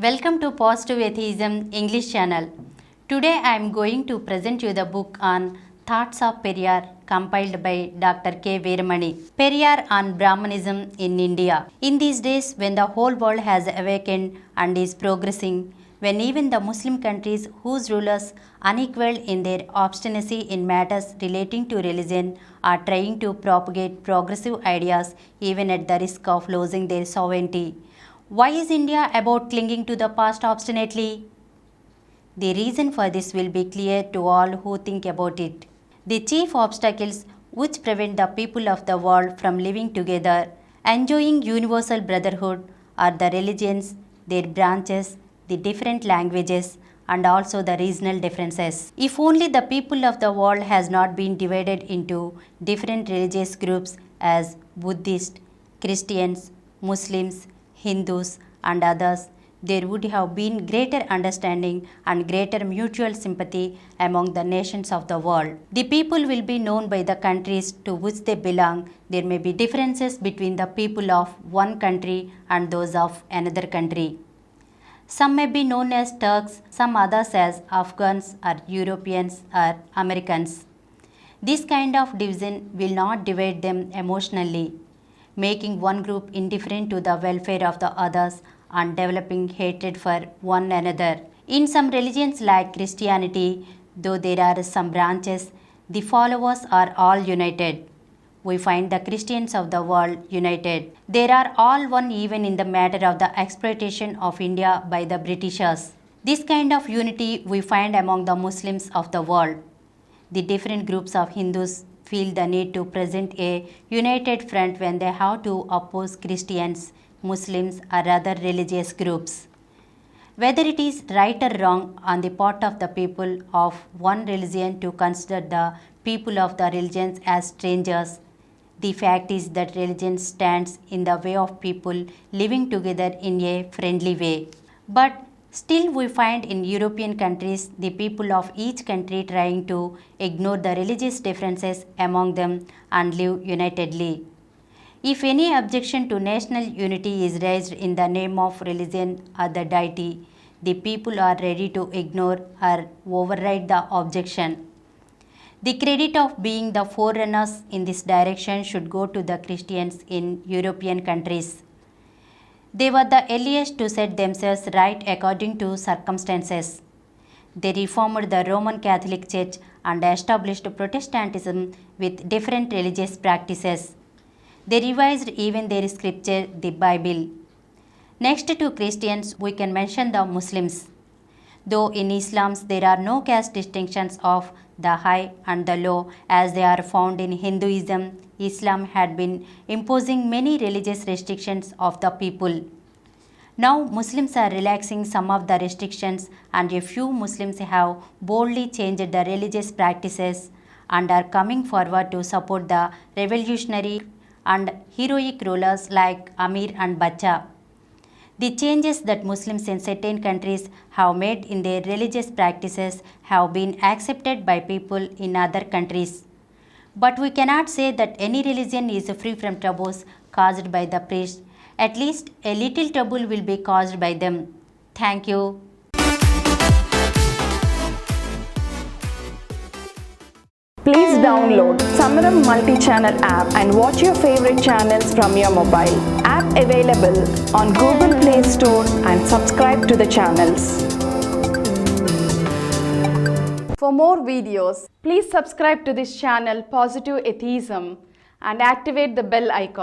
Welcome to Positive Atheism English channel. Today I am going to present you the book on Thoughts of Periyar compiled by Dr. K. Veeramani. Periyar on Brahmanism in India. In these days when the whole world has awakened and is progressing, when even the Muslim countries whose rulers unequaled in their obstinacy in matters relating to religion are trying to propagate progressive ideas even at the risk of losing their sovereignty. Why is India about clinging to the past obstinately? The reason for this will be clear to all who think about it. The chief obstacles which prevent the people of the world from living together, enjoying universal brotherhood, are the religions, their branches, the different languages, and also the regional differences. If only the people of the world has not been divided into different religious groups as Buddhists, Christians, Muslims, Hindus, and others, there would have been greater understanding and greater mutual sympathy among the nations of the world. The people will be known by the countries to which they belong. There may be differences between the people of one country and those of another country. Some may be known as Turks, some others as Afghans or Europeans or Americans. This kind of division will not divide them emotionally, making one group indifferent to the welfare of the others and developing hatred for one another. In some religions like Christianity, though there are some branches, the followers are all united. We find the Christians of the world united. They are all one even in the matter of the exploitation of India by the Britishers. This kind of unity we find among the Muslims of the world. The different groups of Hindus feel the need to present a united front when they have to oppose Christians, Muslims, or other religious groups. Whether it is right or wrong on the part of the people of one religion to consider the people of the religions as strangers, the fact is that religion stands in the way of people living together in a friendly way. But still, we find in European countries the people of each country trying to ignore the religious differences among them and live unitedly. If any objection to national unity is raised in the name of religion or the deity, the people are ready to ignore or override the objection. The credit of being the forerunners in this direction should go to the Christians in European countries. They were the earliest to set themselves right according to circumstances. They reformed the Roman Catholic Church and established Protestantism with different religious practices. They revised even their scripture, the Bible. Next to Christians, we can mention the Muslims. Though in Islam there are no caste distinctions of the high and the low as they are found in Hinduism, Islam had been imposing many religious restrictions of the people. Now Muslims are relaxing some of the restrictions and a few Muslims have boldly changed the religious practices and are coming forward to support the revolutionary and heroic rulers like Amir and Bacha. The changes that Muslims in certain countries have made in their religious practices have been accepted by people in other countries. But we cannot say that any religion is free from troubles caused by the priests. At least a little trouble will be caused by them. Thank you. Please download Samaram multi-channel app and watch your favorite channels from your mobile. App available on Google Play Store and subscribe to the channels. For more videos, please subscribe to this channel Positive Atheism and activate the bell icon.